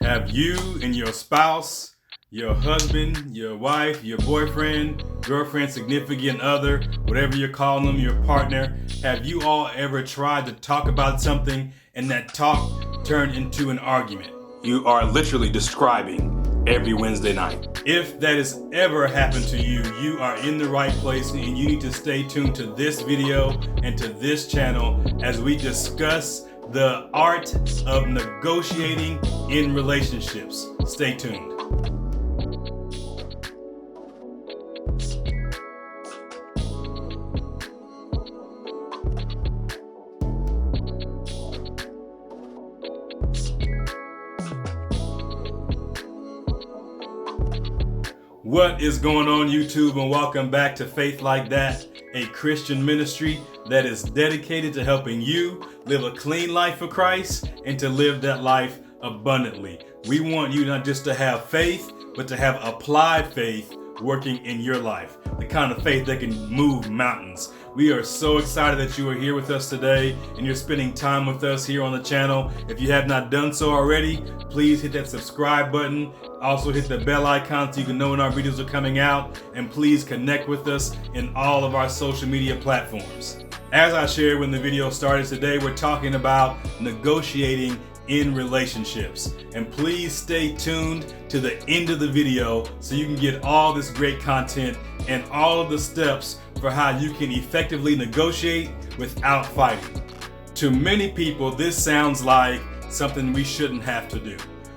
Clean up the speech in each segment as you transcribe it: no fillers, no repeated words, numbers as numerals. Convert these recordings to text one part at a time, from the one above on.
Have you and your spouse, your husband, your wife, your boyfriend, girlfriend, significant other, whatever you're calling them, your partner, have you all ever tried to talk about something and that talk turned into an argument? You are literally describing every Wednesday night. If that has ever happened to you, you are in the right place and you need to stay tuned to this video and to this channel as we discuss the art of negotiating in relationships. Stay tuned. What is going on, YouTube, and welcome back to Faith Like That, a Christian ministry that is dedicated to helping you live a clean life for Christ and to live that life abundantly. We want you not just to have faith, but to have applied faith working in your life, the kind of faith that can move mountains. We are so excited that you are here with us today and you're spending time with us here on the channel. If you have not done so already, please hit that subscribe button. Also hit the bell icon so you can know when our videos are coming out, and please connect with us in all of our social media platforms. As I shared when the video started today, we're talking about negotiating in relationships. And please stay tuned to the end of the video so you can get all this great content and all of the steps for how you can effectively negotiate without fighting. To many people, this sounds like something we shouldn't have to do.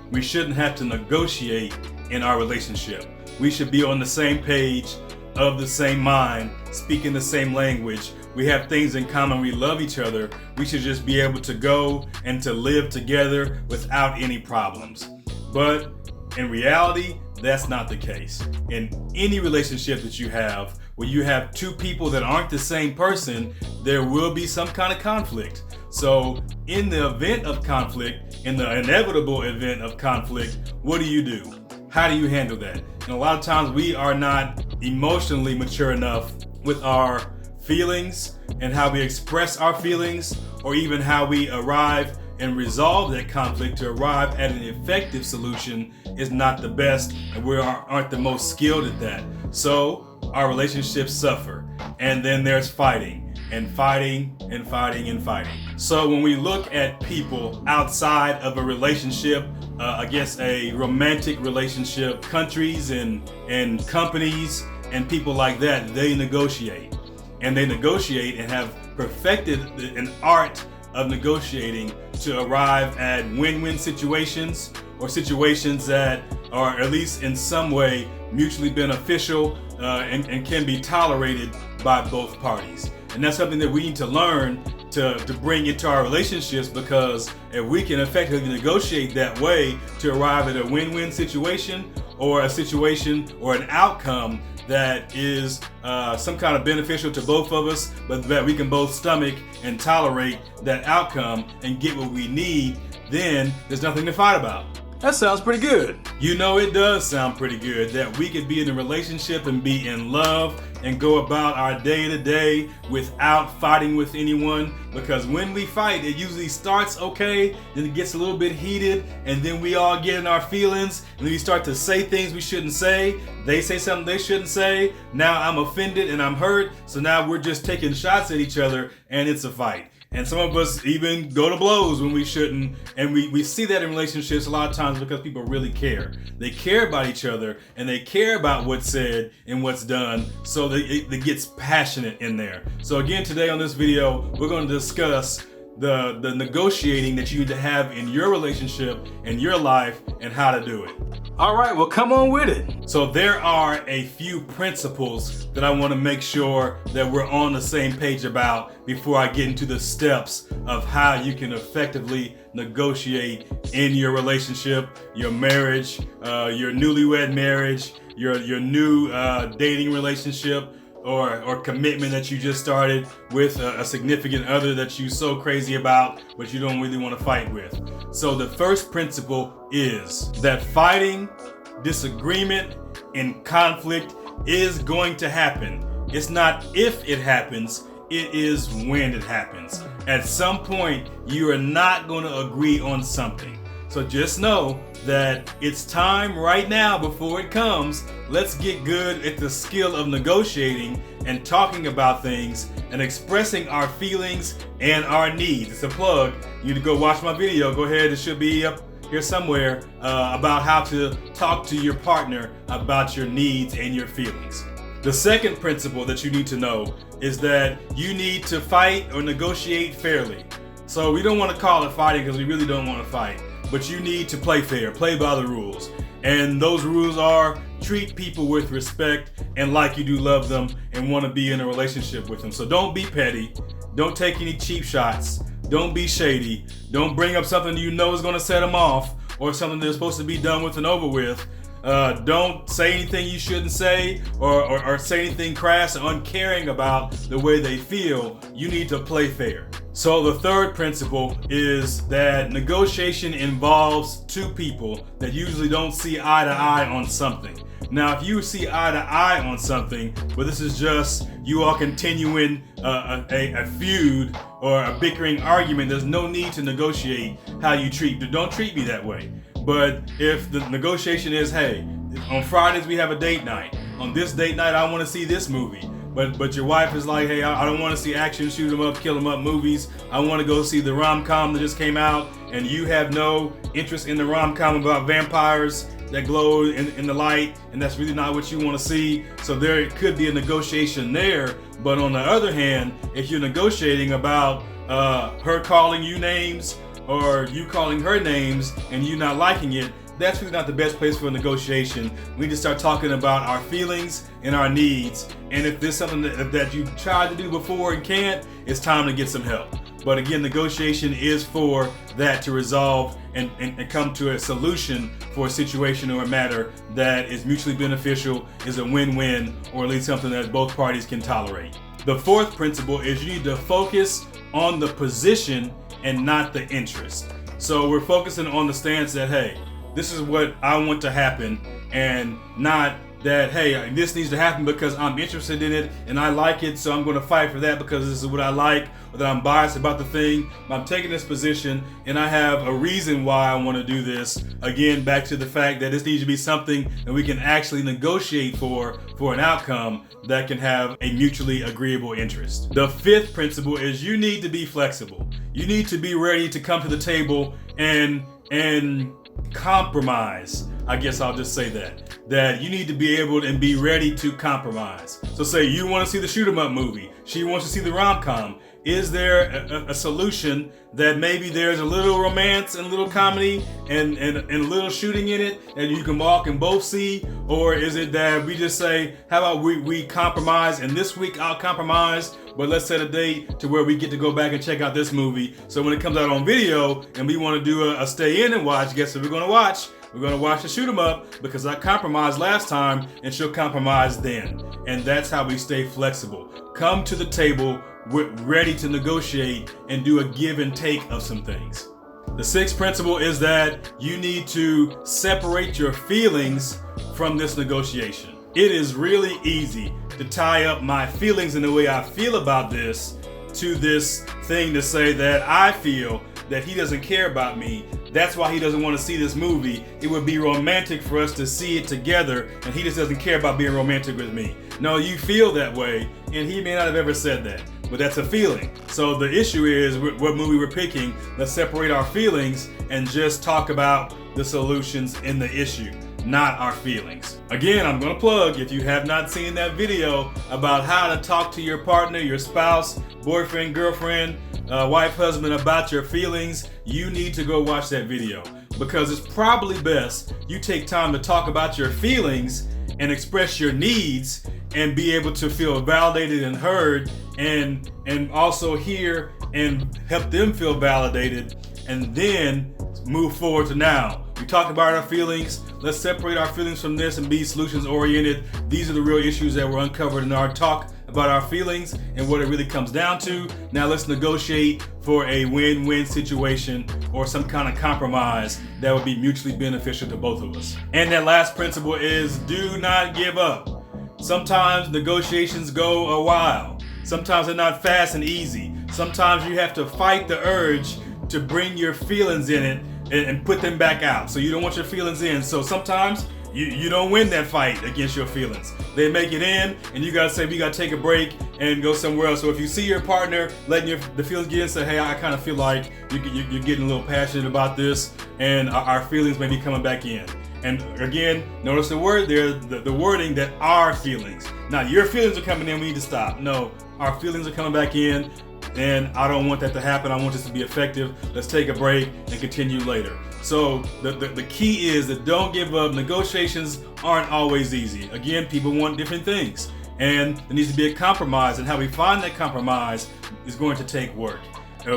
We shouldn't have to negotiate in our relationship. We should be on the same page, of the same mind, speaking the same language. We have things in common. We love each other. We should just be able to go and to live together without any problems. But in reality, that's not the case. In any relationship that you have, where you have two people that aren't the same person, there will be some kind of conflict. So in the event of conflict, in the inevitable event of conflict, what do? How do you handle that? And a lot of times we are not emotionally mature enough with our feelings and how we express our feelings, or even how we arrive and resolve that conflict to arrive at an effective solution is not the best, and we aren't the most skilled at that. So our relationships suffer, and then there's fighting and fighting and fighting and fighting. So when we look at people outside of a relationship, I guess a romantic relationship, countries and companies and people like that, they negotiate. And they negotiate and have perfected an art of negotiating to arrive at win-win situations, or situations that are at least in some way mutually beneficial and can be tolerated by both parties. And that's something that we need to learn to bring into our relationships, because if we can effectively negotiate that way to arrive at a win-win situation, or a situation or an outcome that is some kind of beneficial to both of us, but that we can both stomach and tolerate that outcome and get what we need, then there's nothing to fight about. That sounds pretty good. You know, it does sound pretty good that we could be in a relationship and be in love and go about our day to day without fighting with anyone. Because when we fight, it usually starts okay, then it gets a little bit heated, and then we all get in our feelings, and then we start to say things we shouldn't say. They say something they shouldn't say. Now I'm offended and I'm hurt, so now we're just taking shots at each other, and it's a fight. And some of us even go to blows when we shouldn't. And we see that in relationships a lot of times because people really care. They care about each other, and they care about what's said and what's done, so that it gets passionate in there. So again, today on this video, we're going to discuss the negotiating that you need to have in your relationship, in your life, and how to do it. All right, well, come on with it. So there are a few principles that I want to make sure that we're on the same page about before I get into the steps of how you can effectively negotiate in your relationship, your marriage, your newlywed marriage, your new dating relationship, or commitment that you just started with a significant other that you're so crazy about, but you don't really want to fight with. So the first principle is that fighting, disagreement, and conflict is going to happen. It's not if it happens, it is when it happens. At some point, you are not going to agree on something. So just know that it's time right now before it comes. Let's get good at the skill of negotiating and talking about things and expressing our feelings and our needs. It's a plug. You need to go watch my video. Go ahead, it should be up here somewhere about how to talk to your partner about your needs and your feelings. The second principle that you need to know is that you need to fight or negotiate fairly. So we don't want to call it fighting because we really don't want to fight, but you need to play fair, play by the rules. And those rules are treat people with respect and like you do love them and want to be in a relationship with them. So don't be petty, don't take any cheap shots, don't be shady, don't bring up something you know is going to set them off or something that's supposed to be done with and over with. Don't say anything you shouldn't say or say anything crass or uncaring about the way they feel. You need to play fair. So the third principle is that negotiation involves two people that usually don't see eye to eye on something. Now, if you see eye to eye on something, but this is just you all continuing a feud or a bickering argument, there's no need to negotiate how you treat. Don't treat me that way. But if the negotiation is, hey, on Fridays we have a date night. On this date night, I want to see this movie. But your wife is like, hey, I don't want to see action, shoot 'em up, kill 'em up movies. I want to go see the rom-com that just came out, and you have no interest in the rom-com about vampires that glow in the light, and that's really not what you want to see. So there could be a negotiation there. But on the other hand, if you're negotiating about her calling you names or you calling her names and you not liking it, that's really not the best place for a negotiation. We need to start talking about our feelings and our needs. And if there's something that you tried to do before and can't, it's time to get some help. But again, negotiation is for that, to resolve and come to a solution for a situation or a matter that is mutually beneficial, is a win-win, or at least something that both parties can tolerate. The fourth principle is you need to focus on the position and not the interest. So we're focusing on the stance that, hey, this is what I want to happen, and not that, hey, this needs to happen because I'm interested in it and I like it, so I'm going to fight for that because this is what I like, or that I'm biased about the thing. I'm taking this position and I have a reason why I want to do this. Again, back to the fact that this needs to be something that we can actually negotiate for an outcome that can have a mutually agreeable interest. The fifth principle is you need to be flexible. You need to be ready to come to the table and compromise. I guess I'll just say that you need to be able and be ready to compromise. So say you want to see the shoot 'em up movie, she wants to see the rom-com. Is there a solution that maybe there's a little romance and a little comedy and a little shooting in it that you can all can both see? Or is it that we just say, how about we compromise, and this week I'll compromise, but let's set a date to where we get to go back and check out this movie. So when it comes out on video and we want to do a stay in and watch, guess what we're going to watch? We're going to watch the shoot 'em up because I compromised last time and she'll compromise then. And that's how we stay flexible. Come to the table, we're ready to negotiate and do a give and take of some things. The sixth principle is that you need to separate your feelings from this negotiation. It is really easy to tie up my feelings and the way I feel about this to this thing to say that I feel that he doesn't care about me. That's why he doesn't want to see this movie. It would be romantic for us to see it together, and he just doesn't care about being romantic with me. No, you feel that way, and he may not have ever said that, but that's a feeling. So the issue is what movie we're picking. Let's separate our feelings and just talk about the solutions in the issue, not our feelings. Again, I'm going to plug, if you have not seen that video about how to talk to your partner, your spouse, boyfriend, girlfriend, wife, husband about your feelings, you need to go watch that video, because it's probably best you take time to talk about your feelings and express your needs and be able to feel validated and heard, and also hear and help them feel validated, and then move forward to now. We talk about our feelings. Let's separate our feelings from this and be solutions oriented. These are the real issues that were uncovered in our talk about our feelings and what it really comes down to. Now let's negotiate for a win-win situation or some kind of compromise that would be mutually beneficial to both of us. And that last principle is do not give up. Sometimes negotiations go a while. Sometimes they're not fast and easy. Sometimes you have to fight the urge to bring your feelings in it and put them back out. So you don't want your feelings in. So sometimes you don't win that fight against your feelings. They make it in, and you gotta say, we gotta take a break and go somewhere else. So if you see your partner letting the feelings get in, say, hey, I kind of feel like you're getting a little passionate about this, and our feelings may be coming back in. And again, notice the word there, the wording that our feelings. Not your feelings are coming in, we need to stop. No, our feelings are coming back in, and I don't want that to happen. I want this to be effective. Let's take a break and continue later. So the key is that don't give up. Negotiations aren't always easy. Again, people want different things, and there needs to be a compromise, and how we find that compromise is going to take work.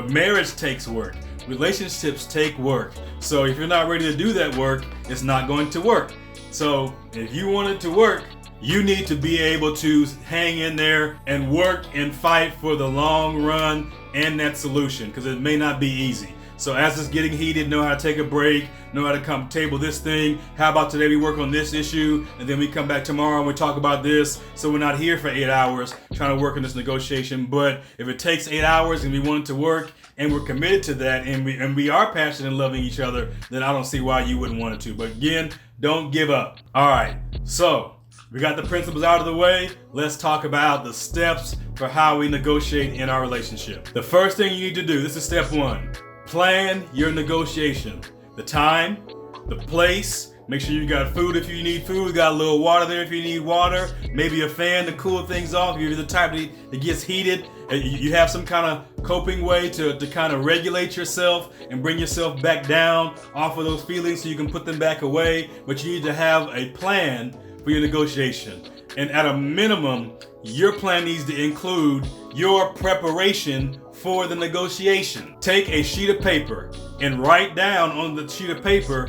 Marriage takes work. Relationships take work. So if you're not ready to do that work, it's not going to work. So if you want it to work, you need to be able to hang in there and work and fight for the long run and that solution, because it may not be easy. So as it's getting heated, know how to take a break, know how to come table this thing. How about today we work on this issue, and then we come back tomorrow and we talk about this. So we're not here for 8 hours trying to work on this negotiation. But if it takes 8 hours and we want it to work, and we're committed to that, and we are passionate and loving each other, then I don't see why you wouldn't want it to. But again, don't give up. All right, so we got the principles out of the way. Let's talk about the steps for how we negotiate in our relationship. The first thing you need to do, this is step one. Plan your negotiation. The time, the place, make sure you got food if you need food, got a little water there if you need water, maybe a fan to cool things off if you're the type that gets heated. You have some kind of coping way to kind of regulate yourself and bring yourself back down off of those feelings so you can put them back away. But you need to have a plan for your negotiation. And at a minimum, your plan needs to include your preparation for the negotiation. Take a sheet of paper and write down on the sheet of paper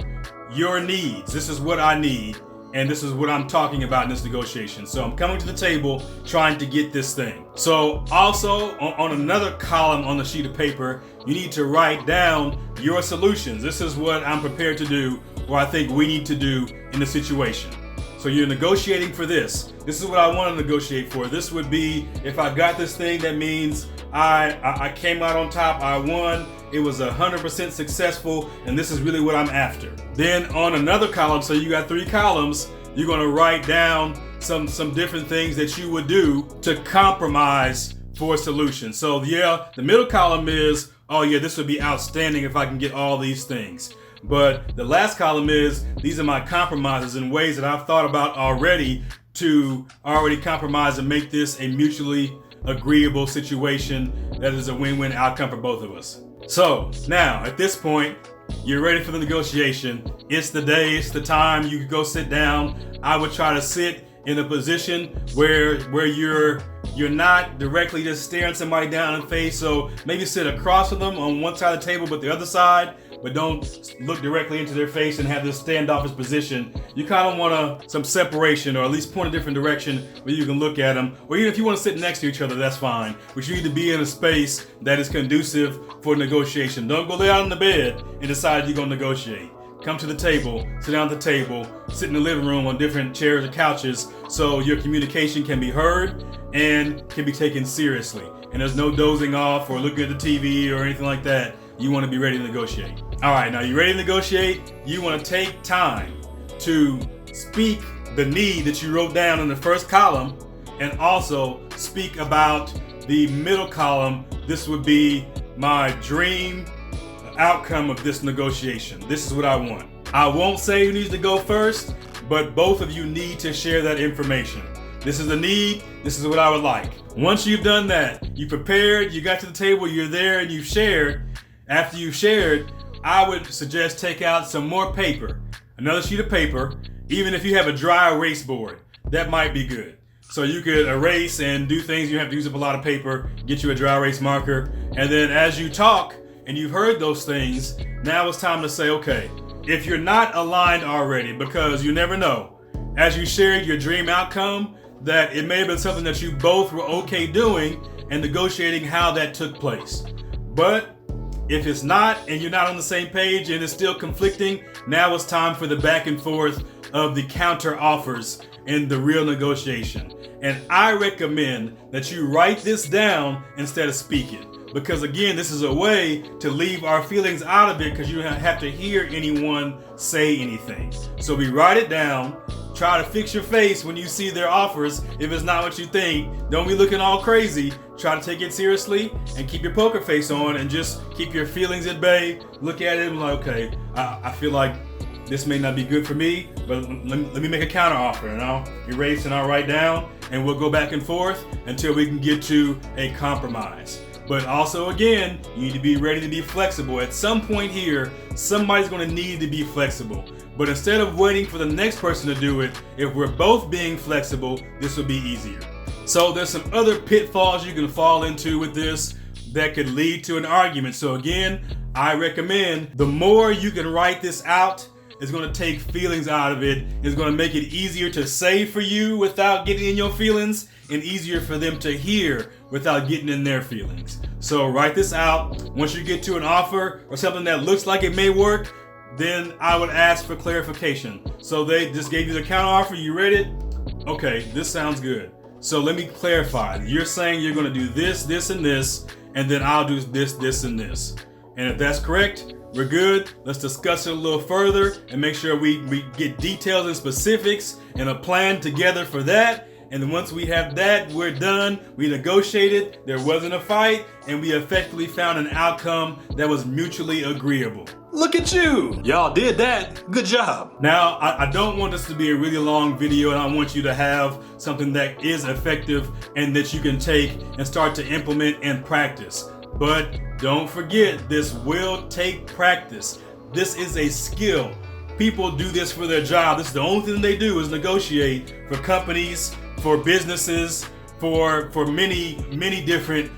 your needs. This is what I need, and this is what I'm talking about in this negotiation. So I'm coming to the table trying to get this thing. So also on another column on the sheet of paper, you need to write down your solutions. This is what I'm prepared to do, or I think we need to do in the situation. So you're negotiating for this. This is what I want to negotiate for. This would be, if I got this thing, that means I came out on top, I won, it was 100% successful, and this is really what I'm after. Then on another column, so you got 3 columns, you're gonna write down some different things that you would do to compromise for a solution. So yeah, the middle column is, oh yeah, this would be outstanding if I can get all these things. But the last column is, these are my compromises in ways that I've thought about already to already compromise and make this a mutually agreeable situation that is a win-win outcome for both of us. So now at this point, you're ready for the negotiation. It's the day, it's the time. You can go sit down. I would try to sit in a position where you're not directly just staring somebody down in the face. So maybe sit across from them on one side of the table, but the other side, but don't look directly into their face and have this standoffish position. You kind of want some separation, or at least point a different direction where you can look at them. Or even if you want to sit next to each other, that's fine. But you need to be in a space that is conducive for negotiation. Don't go lay out on the bed and decide you're going to negotiate. Come to the table, sit down at the table, sit in the living room on different chairs or couches so your communication can be heard and can be taken seriously. And there's no dozing off or looking at the TV or anything like that. You want to be ready to negotiate. All right, now you're ready to negotiate. You want to take time to speak the need that you wrote down in the first column, and also speak about the middle column. This would be my dream outcome of this negotiation. This is what I want. I won't say who needs to go first, but both of you need to share that information. This is a need, this is what I would like. Once you've done that, you prepared, you got to the table, you're there, and you've shared. After you've shared, I would suggest take out some more paper, another sheet of paper. Even if you have a dry erase board, that might be good. So you could erase and do things, you have to use up a lot of paper, get you a dry erase marker, and then as you talk, and you've heard those things, now it's time to say, okay, if you're not aligned already, because you never know, as you shared your dream outcome, that it may have been something that you both were okay doing and negotiating how that took place. But if it's not, and you're not on the same page and it's still conflicting, now it's time for the back and forth of the counter offers in the real negotiation. And I recommend that you write this down instead of speak it. because again, this is a way to leave our feelings out of it because you don't have to hear anyone say anything. So we write it down. Try to fix your face when you see their offers. If it's not what you think, don't be looking all crazy. Try to take it seriously and keep your poker face on and just keep your feelings at bay. Look at it and like, okay, I feel like this may not be good for me, but let me make a counter offer, and I'll erase and I'll write down, and we'll go back and forth until we can get to a compromise. But also, again, you need to be ready to be flexible. At some point here, somebody's going to need to be flexible. But instead of waiting for the next person to do it, if we're both being flexible, this will be easier. So there's some other pitfalls you can fall into with this that could lead to an argument. So again, I recommend the more you can write this out, it's going to take feelings out of it. It's going to make it easier to say for you without getting in your feelings, and easier for them to hear without getting in their feelings. So write this out. Once you get to an offer or something that looks like it may work, then I would ask for clarification. So they just gave you the counter offer, you read it? Okay, this sounds good. So let me clarify. You're saying you're going to do this, this, and this, and then I'll do this, this, and this. And if that's correct, we're good. Let's discuss it a little further and make sure we get details and specifics and a plan together for that. And then once we have that, we're done. We negotiated, there wasn't a fight, and we effectively found an outcome that was mutually agreeable. Look at you! Y'all did that. Good job. Now, I don't want this to be a really long video, and I want you to have something that is effective and that you can take and start to implement and practice. But don't forget, this will take practice. This is a skill. People do this for their job. This is the only thing they do is negotiate for companies, for businesses, for many different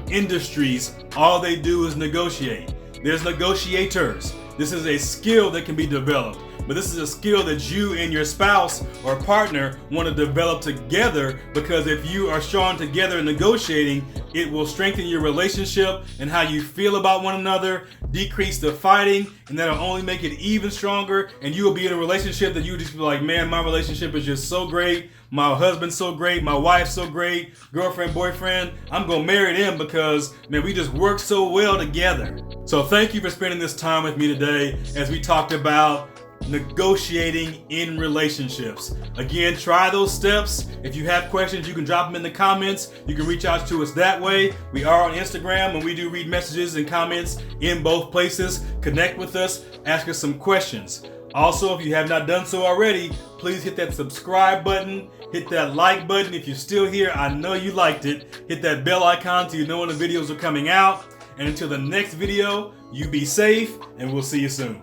industries. All they do is negotiate. There's negotiators. This is a skill that can be developed, but this is a skill that you and your spouse or partner want to develop together, because if you are strong together in negotiating, it will strengthen your relationship and how you feel about one another, decrease the fighting, and that'll only make it even stronger. And you will be in a relationship that you just be like, man, my relationship is just so great. My husband's so great. My wife's so great. Girlfriend, boyfriend, I'm going to marry them because, man, we just work so well together. So thank you for spending this time with me today as we talked about negotiating in relationships. Again, try those steps. If you have questions, you can drop them in the comments. You can reach out to us that way. We are on Instagram, and we do read messages and comments in both places. Connect with us, ask us some questions. Also, if you have not done so already, please hit that subscribe button, hit that like button. If you're still here, I know you liked it. Hit that bell icon so you know when the videos are coming out. And until the next video, you be safe, and we'll see you soon.